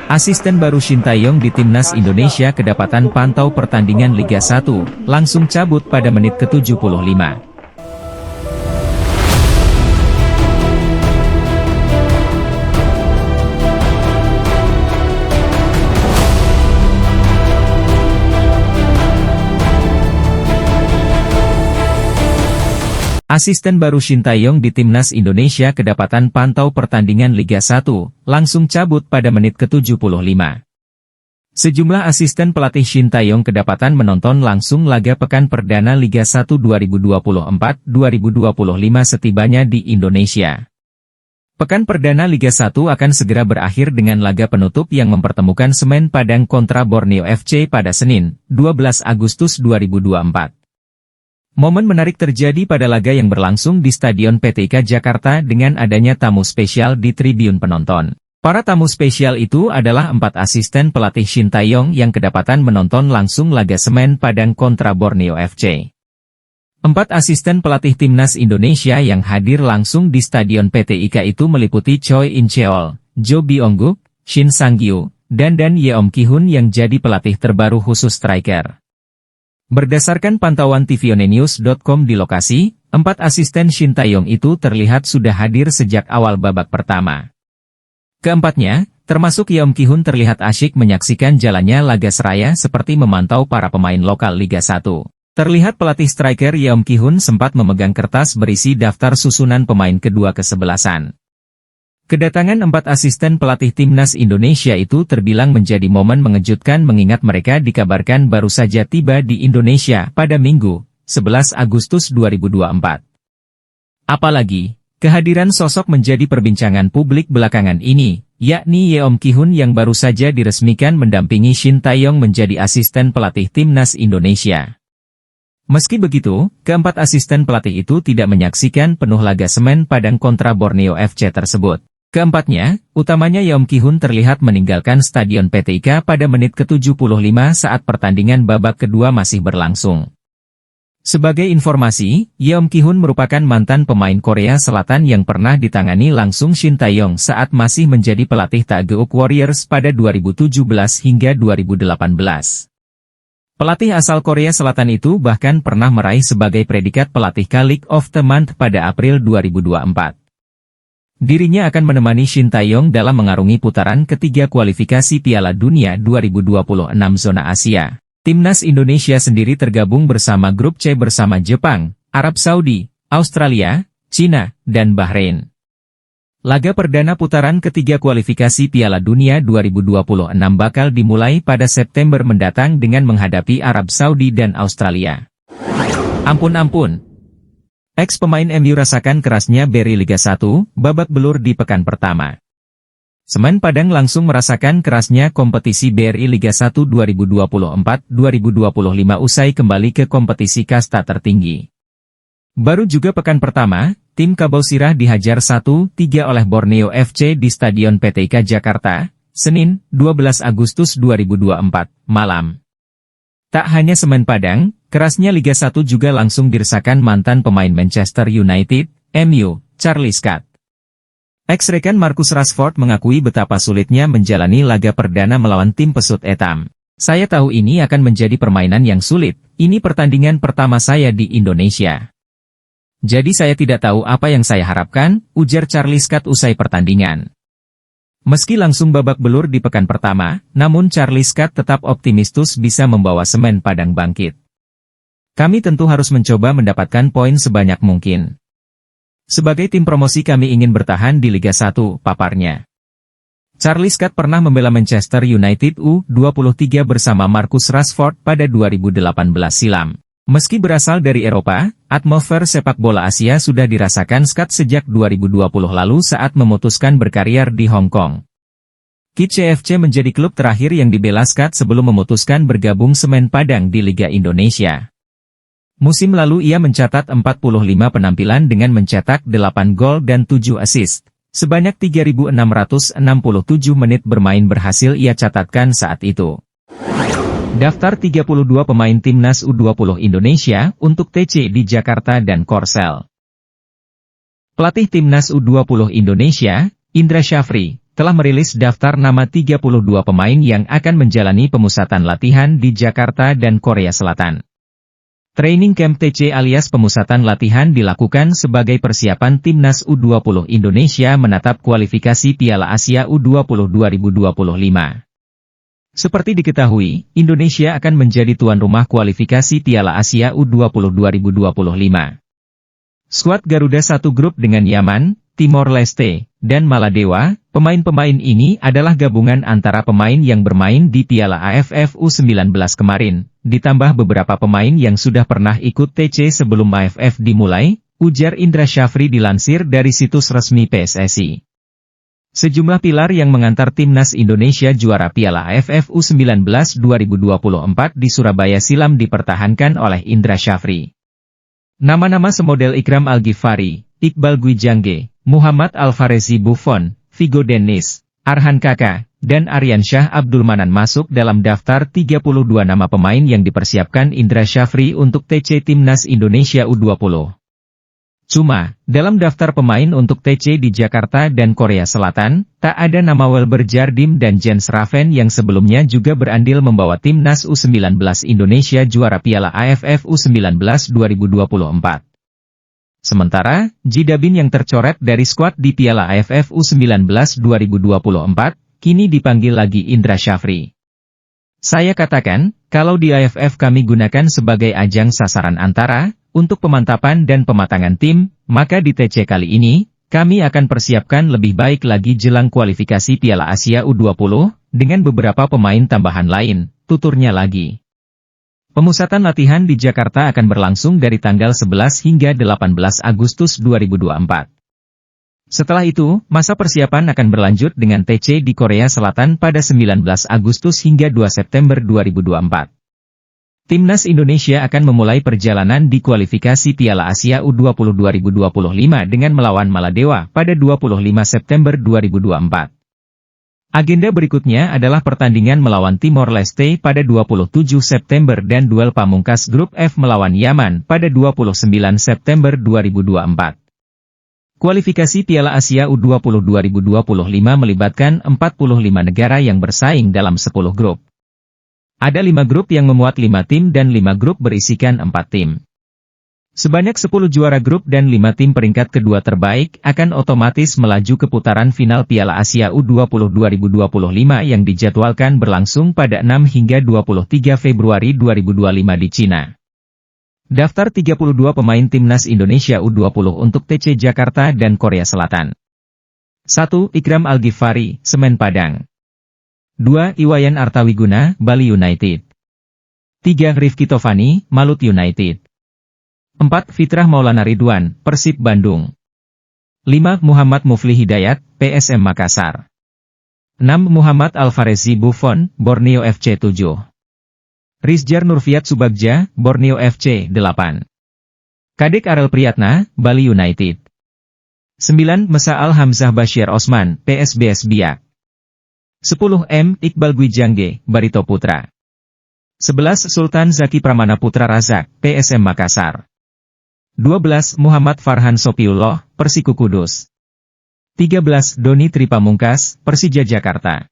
Asisten baru Shin Tae-yong di Timnas Indonesia kedapatan pantau pertandingan Liga 1, langsung cabut pada menit ke-75. Asisten baru Shin Tae-yong di Timnas Indonesia kedapatan pantau pertandingan Liga 1, langsung cabut pada menit ke-75. Sejumlah asisten pelatih Shin Tae-yong kedapatan menonton langsung laga pekan perdana Liga 1 2024-2025 setibanya di Indonesia. Pekan perdana Liga 1 akan segera berakhir dengan laga penutup yang mempertemukan Semen Padang kontra Borneo FC pada Senin, 12 Agustus 2024. Momen menarik terjadi pada laga yang berlangsung di Stadion PTIK Jakarta dengan adanya tamu spesial di tribun penonton. Para tamu spesial itu adalah 4 asisten pelatih Shin Tae-yong yang kedapatan menonton langsung laga Semen Padang kontra Borneo FC. 4 asisten pelatih Timnas Indonesia yang hadir langsung di Stadion PTIK itu meliputi Choi In-cheol, Jo Byung-guk, Shin Sang-gyu, dan Yeom Ki-hun yang jadi pelatih terbaru khusus striker. Berdasarkan pantauan tvonnews.com di lokasi, 4 asisten Shin Tae-yong itu terlihat sudah hadir sejak awal babak pertama. Keempatnya, termasuk Yeom Ki-hun terlihat asyik menyaksikan jalannya laga seraya seperti memantau para pemain lokal Liga 1. Terlihat pelatih striker Yeom Ki-hun sempat memegang kertas berisi daftar susunan pemain kedua kesebelasan. Kedatangan 4 asisten pelatih Timnas Indonesia itu terbilang menjadi momen mengejutkan mengingat mereka dikabarkan baru saja tiba di Indonesia pada Minggu, 11 Agustus 2024. Apalagi, kehadiran sosok menjadi perbincangan publik belakangan ini, yakni Yeom Ki-hun yang baru saja diresmikan mendampingi Shin Tae-yong menjadi asisten pelatih Timnas Indonesia. Meski begitu, keempat asisten pelatih itu tidak menyaksikan penuh laga Semen Padang kontra Borneo FC tersebut. Keempatnya, utamanya Yeom Ki-hun terlihat meninggalkan Stadion PTIK pada menit ke-75 saat pertandingan babak kedua masih berlangsung. Sebagai informasi, Yeom Ki-hun merupakan mantan pemain Korea Selatan yang pernah ditangani langsung Shin Tae-yong saat masih menjadi pelatih Daejeok Warriors pada 2017 hingga 2018. Pelatih asal Korea Selatan itu bahkan pernah meraih sebagai predikat pelatih League of the Month pada April 2024. Dirinya akan menemani Shin Tae-yong dalam mengarungi putaran ketiga kualifikasi Piala Dunia 2026 zona Asia. Timnas Indonesia sendiri tergabung bersama grup C bersama Jepang, Arab Saudi, Australia, Cina, dan Bahrain. Laga perdana putaran ketiga kualifikasi Piala Dunia 2026 bakal dimulai pada September mendatang dengan menghadapi Arab Saudi dan Australia. Ampun. Ex-pemain MU rasakan kerasnya beri Liga 1, babak belur di pekan pertama. Semen Padang langsung merasakan kerasnya kompetisi BRI Liga 1 2024-2025 usai kembali ke kompetisi kasta tertinggi. Baru juga pekan pertama, tim Kabau Sirah dihajar 1-3 oleh Borneo FC di Stadion PTIK Jakarta, Senin, 12 Agustus 2024, malam. Tak hanya Semen Padang, kerasnya Liga 1 juga langsung dirasakan mantan pemain Manchester United, MU, Charlie Scott. Ex-rekan Marcus Rashford mengakui betapa sulitnya menjalani laga perdana melawan tim pesut Etam. Saya tahu ini akan menjadi permainan yang sulit, ini pertandingan pertama saya di Indonesia. Jadi saya tidak tahu apa yang saya harapkan, ujar Charlie Scott usai pertandingan. Meski langsung babak belur di pekan pertama, namun Charlie Scott tetap optimistis bisa membawa Semen Padang bangkit. Kami tentu harus mencoba mendapatkan poin sebanyak mungkin. Sebagai tim promosi kami ingin bertahan di Liga 1, paparnya. Charlie Scott pernah membela Manchester United U23 bersama Marcus Rashford pada 2018 silam. Meski berasal dari Eropa, atmosfer sepak bola Asia sudah dirasakan Scott sejak 2020 lalu saat memutuskan berkarier di Hong Kong. Kitche FC menjadi klub terakhir yang dibela Scott sebelum memutuskan bergabung Semen Padang di Liga Indonesia. Musim lalu ia mencatat 45 penampilan dengan mencetak 8 gol dan 7 assist. Sebanyak 3.667 menit bermain berhasil ia catatkan saat itu. Daftar 32 pemain Timnas U20 Indonesia untuk TC di Jakarta dan Korsel. Pelatih Timnas U20 Indonesia, Indra Syafri, telah merilis daftar nama 32 pemain yang akan menjalani pemusatan latihan di Jakarta dan Korea Selatan. Training Camp TC alias pemusatan latihan dilakukan sebagai persiapan Timnas U20 Indonesia menatap kualifikasi Piala Asia U20 2025. Seperti diketahui, Indonesia akan menjadi tuan rumah kualifikasi Piala Asia U20 2025. Skuad Garuda satu grup dengan Yaman, Timor Leste, dan Maladewa. Pemain-pemain ini adalah gabungan antara pemain yang bermain di Piala AFF U19 kemarin, ditambah beberapa pemain yang sudah pernah ikut TC sebelum AFF dimulai, ujar Indra Syafri dilansir dari situs resmi PSSI. Sejumlah pilar yang mengantar Timnas Indonesia juara Piala AFF U19 2024 di Surabaya silam dipertahankan oleh Indra Syafri. Nama-nama semodel Ikram Al-Ghifari, Iqbal Gwijangge, Muhammad Alfarezi Buffon, Vigo Dennis, Arhan Kaka, dan Aryansyah Abdul Manan masuk dalam daftar 32 nama pemain yang dipersiapkan Indra Syafri untuk TC Timnas Indonesia U20. Cuma, dalam daftar pemain untuk TC di Jakarta dan Korea Selatan, tak ada nama Welber Jardim dan Jens Raven yang sebelumnya juga berandil membawa Timnas U19 Indonesia juara Piala AFF U19 2024. Sementara, Jidabin yang tercoret dari skuad di Piala AFF U19 2024, kini dipanggil lagi Indra Syafri. Saya katakan, kalau di AFF kami gunakan sebagai ajang sasaran antara, untuk pemantapan dan pematangan tim, maka di TC kali ini, kami akan persiapkan lebih baik lagi jelang kualifikasi Piala Asia U20, dengan beberapa pemain tambahan lain, tuturnya lagi. Pemusatan latihan di Jakarta akan berlangsung dari tanggal 11 hingga 18 Agustus 2024. Setelah itu, masa persiapan akan berlanjut dengan TC di Korea Selatan pada 19 Agustus hingga 2 September 2024. Timnas Indonesia akan memulai perjalanan di kualifikasi Piala Asia U20 2025 dengan melawan Maladewa pada 25 September 2024. Agenda berikutnya adalah pertandingan melawan Timor Leste pada 27 September dan duel pamungkas grup F melawan Yaman pada 29 September 2024. Kualifikasi Piala Asia U20 2025 melibatkan 45 negara yang bersaing dalam 10 grup. Ada 5 grup yang memuat 5 tim dan 5 grup berisikan 4 tim. Sebanyak 10 juara grup dan 5 tim peringkat kedua terbaik akan otomatis melaju ke putaran final Piala Asia U20 2025 yang dijadwalkan berlangsung pada 6 hingga 23 Februari 2025 di Cina. Daftar 32 pemain Timnas Indonesia U20 untuk TC Jakarta dan Korea Selatan. 1. Ikram Al-Ghifari, Semen Padang. 2. Iwayan Artawiguna, Bali United. 3. Rifki Tovani, Malut United. 4. Fitrah Maulana Ridwan, Persib Bandung. 5. Muhammad Mufli Hidayat, PSM Makassar. 6. Muhammad Alfarezi Buffon, Borneo FC 7. Rizjar Nurfiat Subagja, Borneo FC 8. Kadek Arel Priyatna, Bali United. 9. Mesaal Hamzah Bashir Osman, PSBS Biak. 10. M. Iqbal Gwijangge, Barito Putra. 11. Sultan Zaki Pramana Putra Razak, PSM Makassar. 12. Muhammad Farhan Sopiullah, Persiku Kudus. 13. Doni Tripamungkas, Persija Jakarta.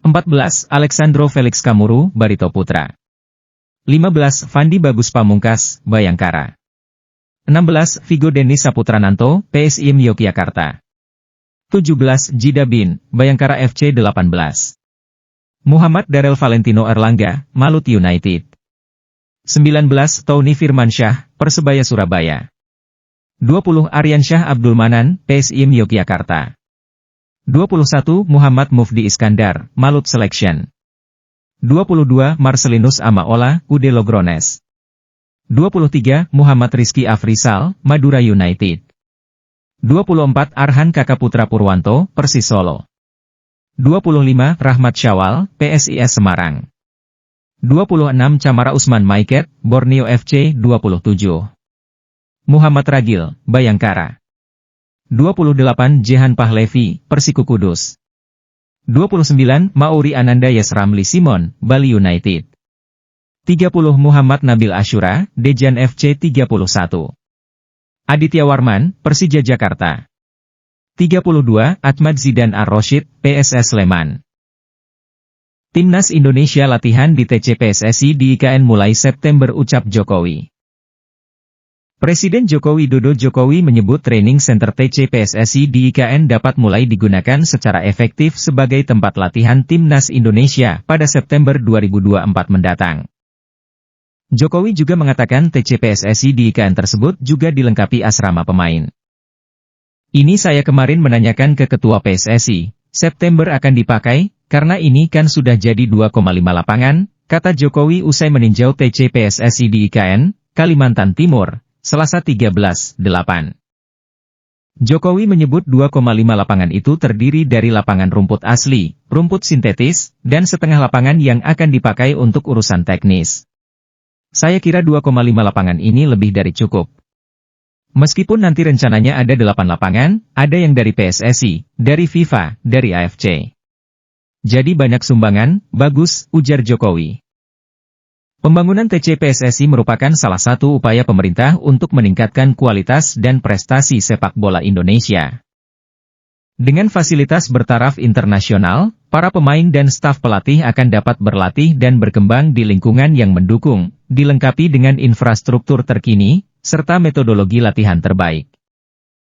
14. Alexandro Felix Kamuru, Barito Putra. 15. Fandi Bagus Pamungkas, Bayangkara. 16. Vigo Dennis Saputrananto, PSIM Yogyakarta. 17. Jidabin, Bayangkara FC 18. Muhammad Darel Valentino Erlangga, Malut United. 19. Tony Firmansyah, Persebaya Surabaya. 20. Aryansyah Abdul Manan, PSIM Yogyakarta. 21. Muhammad Mufdi Iskandar, Malut Selection. 22. Marcelinus Amaola, UD Logrones. 23. Muhammad Rizky Afrisal, Madura United. 24. Arhan Kaka Putra Purwanto, Persis Solo. 25. Rahmat Syawal, PSIS Semarang. 26. Camara Usman Maiket, Borneo FC 27. Muhammad Ragil, Bayangkara. 28. Jehan Pahlevi, Persiku Kudus. 29. Mauri Ananda Yesramli Simon, Bali United. 30. Muhammad Nabil Ashura, Dejan FC 31. Aditya Warman, Persija Jakarta. 32. Ahmad Zidan Ar-Rasyid, PSS Sleman. Timnas Indonesia latihan di TC PSSI di IKN mulai September, ucap Jokowi. Presiden Joko Widodo menyebut training center TC PSSI di IKN dapat mulai digunakan secara efektif sebagai tempat latihan Timnas Indonesia pada September 2024 mendatang. Jokowi juga mengatakan TC PSSI di IKN tersebut juga dilengkapi asrama pemain. Ini saya kemarin menanyakan ke Ketua PSSI, September akan dipakai, karena ini kan sudah jadi 2,5 lapangan, kata Jokowi usai meninjau TC PSSI di IKN, Kalimantan Timur, Selasa 13/8. Jokowi menyebut 2,5 lapangan itu terdiri dari lapangan rumput asli, rumput sintetis, dan setengah lapangan yang akan dipakai untuk urusan teknis. Saya kira 2,5 lapangan ini lebih dari cukup. Meskipun nanti rencananya ada 8 lapangan, ada yang dari PSSI, dari FIFA, dari AFC. Jadi banyak sumbangan, bagus, ujar Jokowi. Pembangunan TC PSSI merupakan salah satu upaya pemerintah untuk meningkatkan kualitas dan prestasi sepak bola Indonesia. Dengan fasilitas bertaraf internasional, para pemain dan staf pelatih akan dapat berlatih dan berkembang di lingkungan yang mendukung, dilengkapi dengan infrastruktur terkini, serta metodologi latihan terbaik.